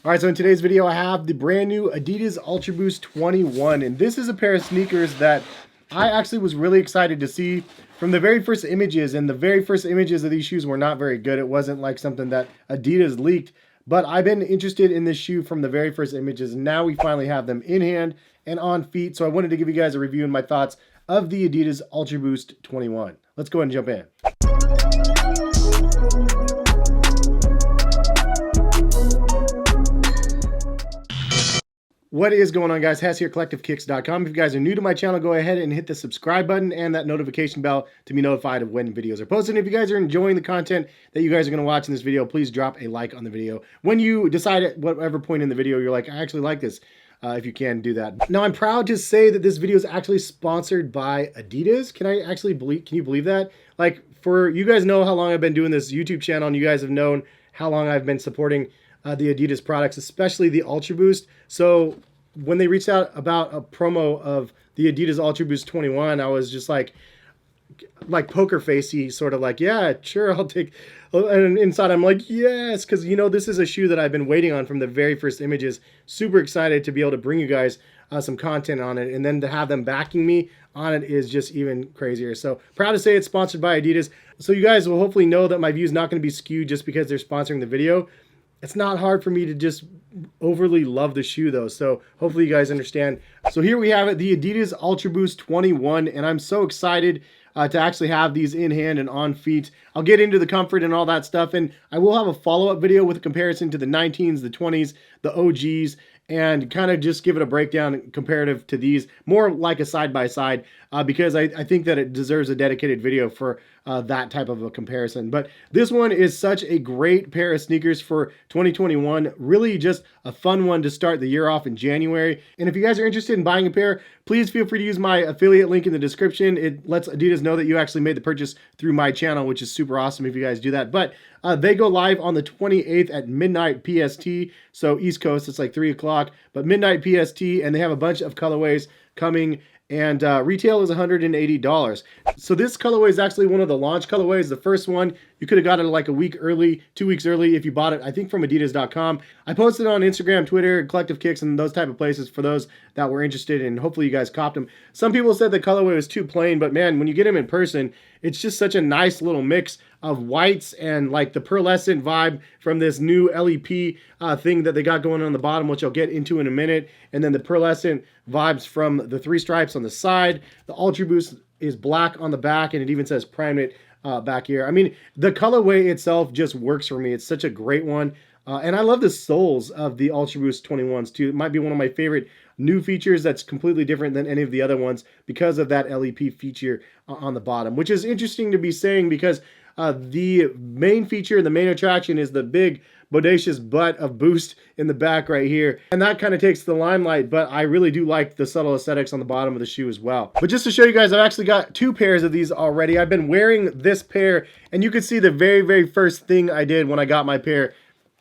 All right, so in today's video, I have the brand new Adidas Ultraboost 21, and this is a pair of sneakers that I actually was really excited to see from the very first images, and the very first images of these shoes were not very good. It wasn't like something that Adidas leaked, but I've been interested in this shoe from the very first images, and now we finally have them in hand and on feet, so I wanted to give you guys a review and my thoughts of the Adidas Ultraboost 21. Let's go ahead and jump in. What is going on, guys? Hes here, collectivekicks.com. If you guys are new to my channel, go ahead and hit the subscribe button and that notification bell to be notified of when videos are posted. And if you guys are enjoying the content that you guys are going to watch in this video, please drop a like on the video. When you decide at whatever point in the video you're like, I actually like this, if you can do that. Now, I'm proud to say that this video is actually sponsored by Adidas. Can you believe that? Like, for you guys know how long I've been doing this YouTube channel, and you guys have known how long I've been supporting the Adidas products, especially the Ultraboost. So when they reached out about a promo of the Adidas Ultraboost 21, I was just like poker facey, sort of like, yeah, sure, I'll take. And inside I'm like, yes, because you know, this is a shoe that I've been waiting on from the very first images. Super excited to be able to bring you guys some content on it, and then to have them backing me on it is just even crazier. So proud to say it's sponsored by Adidas. So you guys will hopefully know that my view is not going to be skewed just because they're sponsoring the video. It's not hard for me to just overly love the shoe though, so hopefully you guys understand. So here we have it, the Adidas Ultraboost 21, and I'm so excited to actually have these in hand and on feet. I'll get into the comfort and all that stuff, and I will have a follow-up video with a comparison to the 19s, the 20s, the OGs, and kind of just give it a breakdown comparative to these, more like a side-by-side, because I think that it deserves a dedicated video for that type of a comparison. But this one is such a great pair of sneakers for 2021. Really just a fun one to start the year off in January. And if you guys are interested in buying a pair, please feel free to use my affiliate link in the description. It lets Adidas know that you actually made the purchase through my channel, which is super awesome if you guys do that. But they go live on the 28th at midnight PST. So East Coast, it's like 3 o'clock, but midnight PST, and they have a bunch of colorways coming, and retail is $180. So this colorway is actually one of the launch colorways. The first one, you could have got it like a week early, 2 weeks early if you bought it, I think, from adidas.com. I posted it on Instagram, Twitter, Collective Kicks, and those type of places for those that were interested, and hopefully you guys copped them. Some people said the colorway was too plain, but man, when you get them in person, it's just such a nice little mix of whites and like the pearlescent vibe from this new LEP thing that they got going on the bottom, which I'll get into in a minute, and then the pearlescent vibes from the 3 stripes on the side. The Ultraboost is black on the back, and it even says Prime It back here. I mean, the colorway itself just works for me. It's such a great one. And I love the soles of the Ultraboost 21s too. It might be one of my favorite new features that's completely different than any of the other ones because of that LEP feature on the bottom, which is interesting to be saying because the main feature, the main attraction is the big bodacious butt of Boost in the back right here. And that kind of takes the limelight, but I really do like the subtle aesthetics on the bottom of the shoe as well. But just to show you guys, I've actually got 2 pairs of these already. I've been wearing this pair, and you can see the very first thing I did when I got my pair,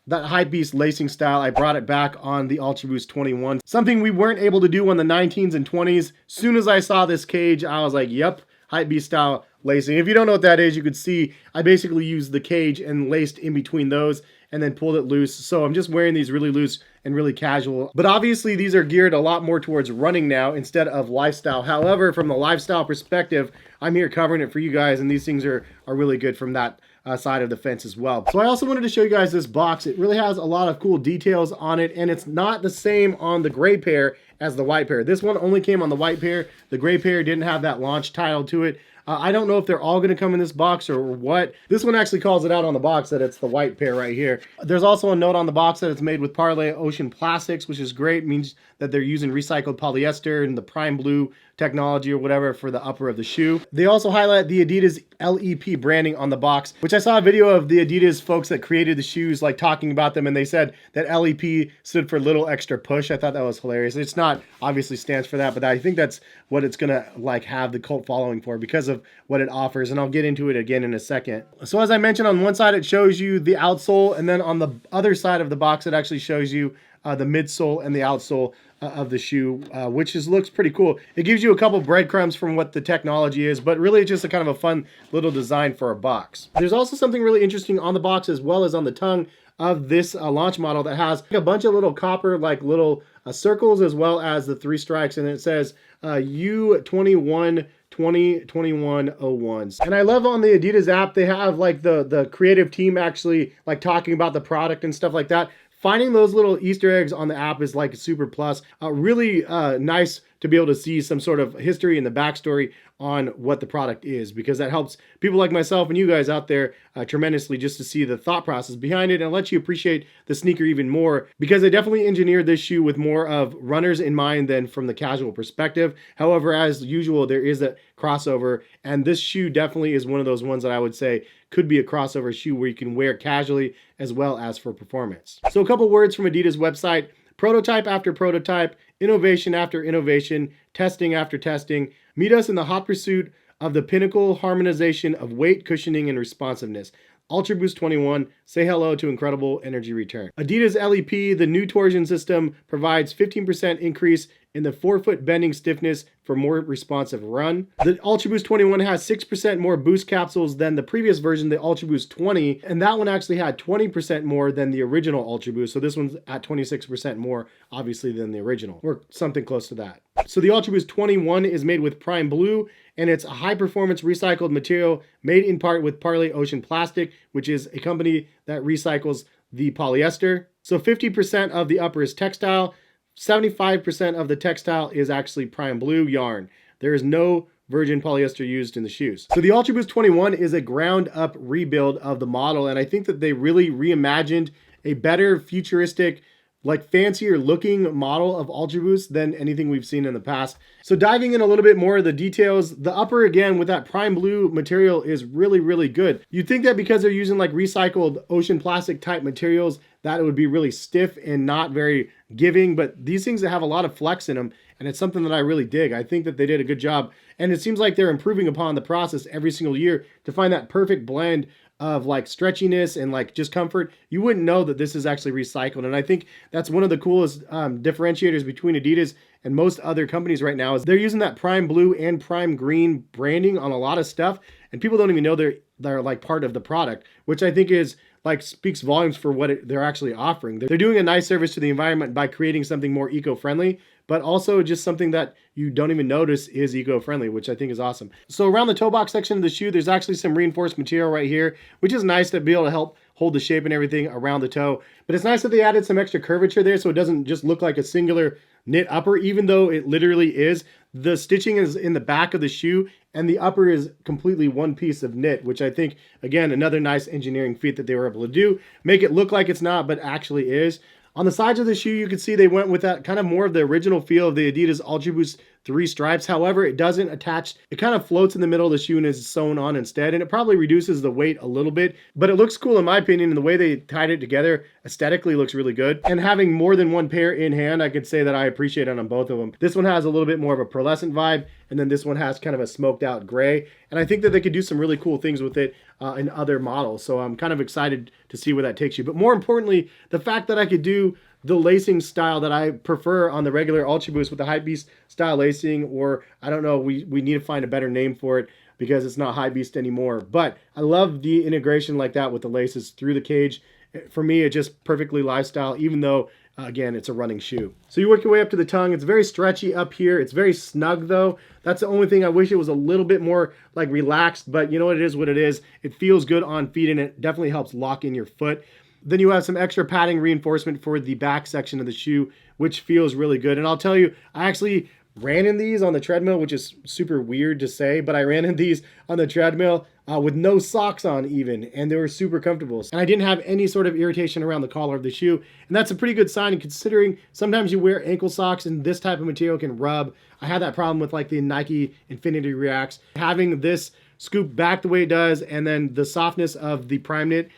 that Hypebeast lacing style, I brought it back on the Ultraboost 21. Something we weren't able to do on the 19s and 20s. Soon as I saw this cage, I was like, yep, Hypebeast style lacing. If you don't know what that is, you could see I basically used the cage and laced in between those and then pulled it loose. So I'm just wearing these really loose and really casual. But obviously these are geared a lot more towards running now instead of lifestyle. However, from the lifestyle perspective, I'm here covering it for you guys, and these things are really good from that side of the fence as well. So I also wanted to show you guys this box. It really has a lot of cool details on it, and it's not the same on the gray pair as the white pair. This one only came on the white pair. The gray pair didn't have that launch title to it. I don't know if they're all going to come in this box or what. This one actually calls it out on the box that it's the white pair right here. There's also a note on the box that it's made with Parley Ocean Plastics, which is great. It means that they're using recycled polyester and the Primeblue technology or whatever for the upper of the shoe. They also highlight the Adidas LEP branding on the box, which I saw a video of the Adidas folks that created the shoes like talking about them, and they said that LEP stood for little extra push. I thought that was hilarious. It's not obviously stands for that, but I think that's what it's gonna like have the cult following for because of what it offers, and I'll get into it again in a second. So as I mentioned, on one side it shows you the outsole, and then on the other side of the box it actually shows you the midsole and the outsole of the shoe, which looks pretty cool. It gives you a couple breadcrumbs from what the technology is, but really it's just a kind of a fun little design for a box. There's also something really interesting on the box as well as on the tongue. of this launch model that has a bunch of little copper like little circles, as well as the 3 strikes, and it says U21 2021-01s. And I love on the Adidas app, they have like the creative team actually like talking about the product and stuff like that. Finding those little Easter eggs on the app is like a super plus. Really nice to be able to see some sort of history and the backstory on what the product is, because that helps people like myself and you guys out there tremendously, just to see the thought process behind it and let you appreciate the sneaker even more, because they definitely engineered this shoe with more of runners in mind than from the casual perspective. However, as usual, there is that crossover, and this shoe definitely is one of those ones that I would say could be a crossover shoe where you can wear casually as well as for performance. So a couple words from Adidas website: prototype after prototype, innovation after innovation, testing after testing. Meet us in the hot pursuit of the pinnacle harmonization of weight, cushioning, and responsiveness. Ultraboost 21, say hello to incredible energy return. Adidas LEP, the new torsion system, provides 15% increase in the forefoot bending stiffness for more responsive run. The Ultraboost 21 has 6% more boost capsules than the previous version, the Ultraboost 20, and that one actually had 20% more than the original Ultraboost. So this one's at 26% more, obviously, than the original, or something close to that. So the Ultraboost 21 is made with Primeblue, and it's a high-performance recycled material made in part with Parley Ocean Plastic, which is a company that recycles the polyester. So 50% of the upper is textile, 75% of the textile is actually Primeblue yarn. There is no virgin polyester used in the shoes. So the Ultraboost 21 is a ground-up rebuild of the model, and I think that they really reimagined a better futuristic, like fancier looking model of Ultraboost than anything we've seen in the past. So diving in a little bit more of the details, the upper, again, with that Primeblue material is really, really good. You'd think that because they're using like recycled ocean plastic type materials, that it would be really stiff and not very giving, but these things that have a lot of flex in them, and it's something that I really dig. I think that they did a good job, and it seems like they're improving upon the process every single year to find that perfect blend of like stretchiness and like just comfort. You wouldn't know that this is actually recycled, and I think that's one of the coolest differentiators between Adidas and most other companies right now, is they're using that Primeblue and Prime Green branding on a lot of stuff, and people don't even know they're like part of the product, which I think is like speaks volumes for what they're actually offering. They're doing a nice service to the environment by creating something more eco-friendly, but also just something that you don't even notice is eco-friendly, which I think is awesome. So around the toe box section of the shoe, there's actually some reinforced material right here, which is nice to be able to help hold the shape and everything around the toe. But it's nice that they added some extra curvature there so it doesn't just look like a singular knit upper, even though it literally is. The stitching is in the back of the shoe, and the upper is completely one piece of knit, which I think, again, another nice engineering feat that they were able to do. Make it look like it's not, but actually is. On the sides of the shoe, you can see they went with that kind of more of the original feel of the Adidas Ultraboost 3 stripes. However, it doesn't attach. It kind of floats in the middle of the shoe and is sewn on instead, and it probably reduces the weight a little bit, but it looks cool in my opinion, and the way they tied it together aesthetically looks really good. And having more than one pair in hand, I could say that I appreciate it on both of them. This one has a little bit more of a pearlescent vibe, and then this one has kind of a smoked out gray, and I think that they could do some really cool things with it in other models, so I'm kind of excited to see where that takes you. But more importantly, the fact that I could do the lacing style that I prefer on the regular Ultraboost with the Hypebeast style lacing, or I don't know, we need to find a better name for it because it's not Hypebeast anymore. But I love the integration like that with the laces through the cage. For me, it's just perfectly lifestyle, even though, again, it's a running shoe. So you work your way up to the tongue. It's very stretchy up here. It's very snug, though. That's the only thing. I wish it was a little bit more like relaxed, but you know what it is. It feels good on feet, and it definitely helps lock in your foot. Then you have some extra padding reinforcement for the back section of the shoe, which feels really good. And I'll tell you, I actually ran in these on the treadmill, which is super weird to say, but I ran in these on the treadmill with no socks on even, and they were super comfortable. And I didn't have any sort of irritation around the collar of the shoe, and that's a pretty good sign, and considering sometimes you wear ankle socks and this type of material can rub. I had that problem with like the Nike Infinity Reacts. Having this scoop back the way it does, and then the softness of the Prime Knit,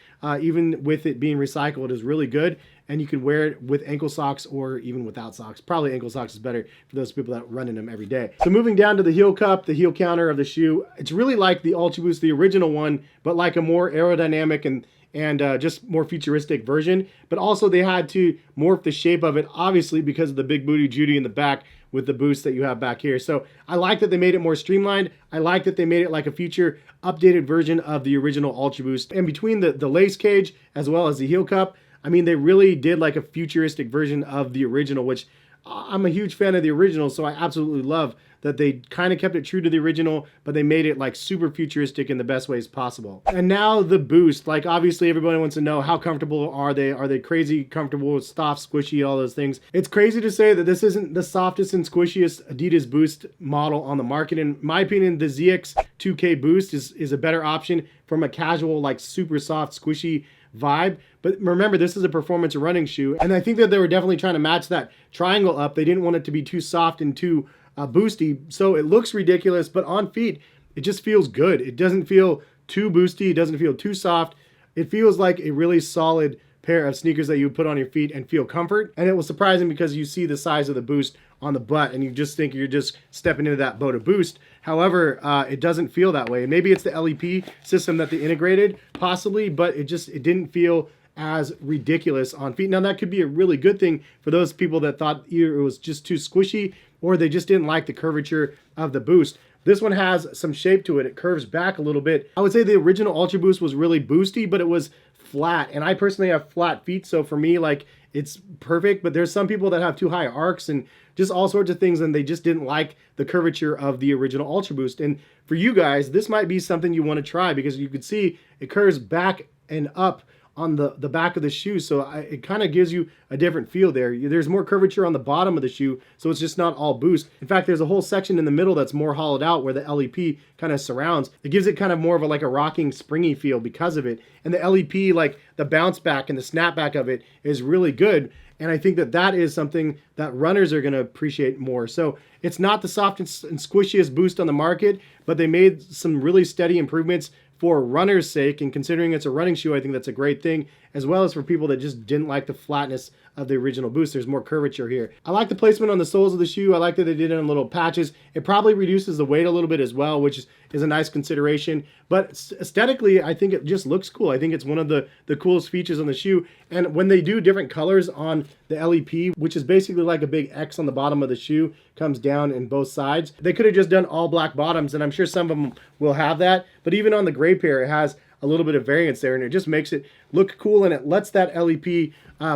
even with it being recycled, is really good. And you can wear it with ankle socks or even without socks. Probably ankle socks is better for those people that run in them every day. So moving down to the heel cup, the heel counter of the shoe, it's really like the Ultraboost, the original one, but like a more aerodynamic and just more futuristic version. But also they had to morph the shape of it, obviously because of the big booty Judy in the back with the boost that you have back here. So I like that they made it more streamlined. I like that they made it like a future updated version of the original Ultraboost. And between the lace cage as well as the heel cup, I mean, they really did like a futuristic version of the original, which I'm a huge fan of the original, so I absolutely love that they kind of kept it true to the original, but they made it like super futuristic in the best ways possible. And now the Boost, like obviously everybody wants to know how comfortable are they? Are they crazy comfortable, soft, squishy, all those things? It's crazy to say that this isn't the softest and squishiest Adidas Boost model on the market. In my opinion, the ZX 2K Boost is a better option from a casual, like super soft, squishy vibe. But remember, this is a performance running shoe, and I think that they were definitely trying to match that triangle up. They didn't want it to be too soft and too boosty, so it looks ridiculous, but on feet it just feels good. It doesn't feel too boosty, it doesn't feel too soft. It feels like a really solid pair of sneakers that you would put on your feet and feel comfort. And it was surprising because you see the size of the Boost on the butt and you just think you're just stepping into that boat of Boost. However, it doesn't feel that way. Maybe it's the LEP system that they integrated, possibly, but it didn't feel as ridiculous on feet. Now that could be a really good thing for those people that thought either it was just too squishy or they just didn't like the curvature of the Boost. This one has some shape to it. It curves back a little bit. I would say the original Ultraboost was really boosty, but it was flat. And I personally have flat feet, so for me, like, it's perfect. But there's some people that have too high arcs and just all sorts of things, and they just didn't like the curvature of the original Ultraboost. And for you guys, this might be something you want to try because you can see it curves back and up on the back of the shoe, so it kind of gives you a different feel there. There's more curvature on the bottom of the shoe, so it's just not all boost. In fact, there's a whole section in the middle that's more hollowed out where the LEP kind of surrounds. It gives it kind of more of like a rocking, springy feel because of it. And the LEP, like the bounce back and the snapback of it, is really good. And I think that is something that runners are going to appreciate more. So it's not the softest and squishiest Boost on the market, but they made some really steady improvements for runners' sake, and considering it's a running shoe, I think that's a great thing, as well as for people that just didn't like the flatness of the original Boost. There's more curvature here. I like the placement on the soles of the shoe. I like that they did it in little patches. It probably reduces the weight a little bit as well, which is a nice consideration. But aesthetically, I think it just looks cool. I think it's one of the coolest features on the shoe. And when they do different colors on the LEP, which is basically like a big X on the bottom of the shoe, comes down in both sides. They could have just done all black bottoms, and I'm sure some of them will have that. But even on the gray pair, it has a little bit of variance there, and it just makes it look cool, and it lets that LEP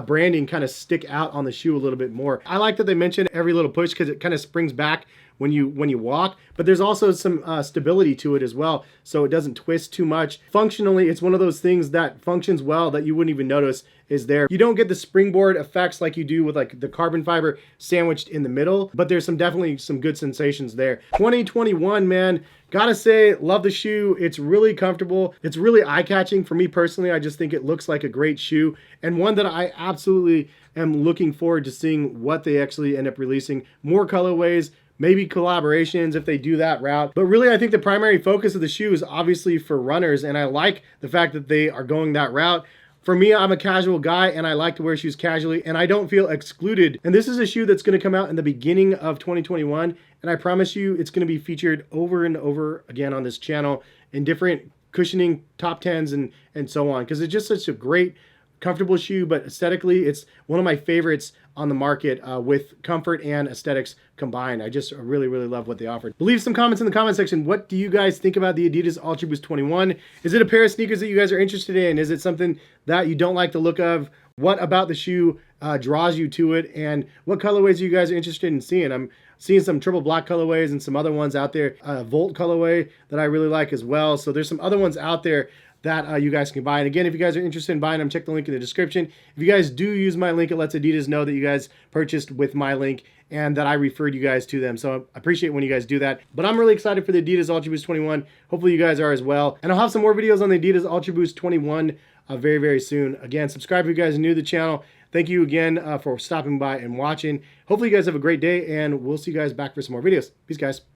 branding kind of stick out on the shoe a little bit more. I like that they mentioned every little push because it kind of springs back when you walk, but there's also some stability to it as well, so it doesn't twist too much. Functionally, it's one of those things that functions well that you wouldn't even notice is there. You don't get the springboard effects like you do with like the carbon fiber sandwiched in the middle, but there's definitely some good sensations there. 2021, man, gotta say, love the shoe. It's really comfortable. It's really eye-catching for me personally. I just think it looks like a great shoe, and one that I absolutely am looking forward to seeing what they actually end up releasing. More colorways, maybe collaborations if they do that route. But really, I think the primary focus of the shoe is obviously for runners, and I like the fact that they are going that route. For me, I'm a casual guy and I like to wear shoes casually, and I don't feel excluded. And this is a shoe that's going to come out in the beginning of 2021, and I promise you it's going to be featured over and over again on this channel in different cushioning top 10s and so on, because it's just such a great, comfortable shoe. But aesthetically, it's one of my favorites on the market with comfort and aesthetics combined. I just really, really love what they offered. Leave some comments in the comment section. What do you guys think about the Adidas Ultraboost 21? Is it a pair of sneakers that you guys are interested in? Is it something that you don't like the look of? What about the shoe draws you to it? And what colorways you guys are interested in seeing? I'm seeing some triple black colorways and some other ones out there. Volt colorway that I really like as well. So there's some other ones out there that you guys can buy. And again, if you guys are interested in buying them, check the link in the description. If you guys do use my link, it lets Adidas know that you guys purchased with my link and that I referred you guys to them. So I appreciate when you guys do that. But I'm really excited for the Adidas Ultraboost 21. Hopefully you guys are as well. And I'll have some more videos on the Adidas Ultraboost 21 very, very soon. Again, subscribe if you guys are new to the channel. Thank you again for stopping by and watching. Hopefully you guys have a great day, and we'll see you guys back for some more videos. Peace, guys.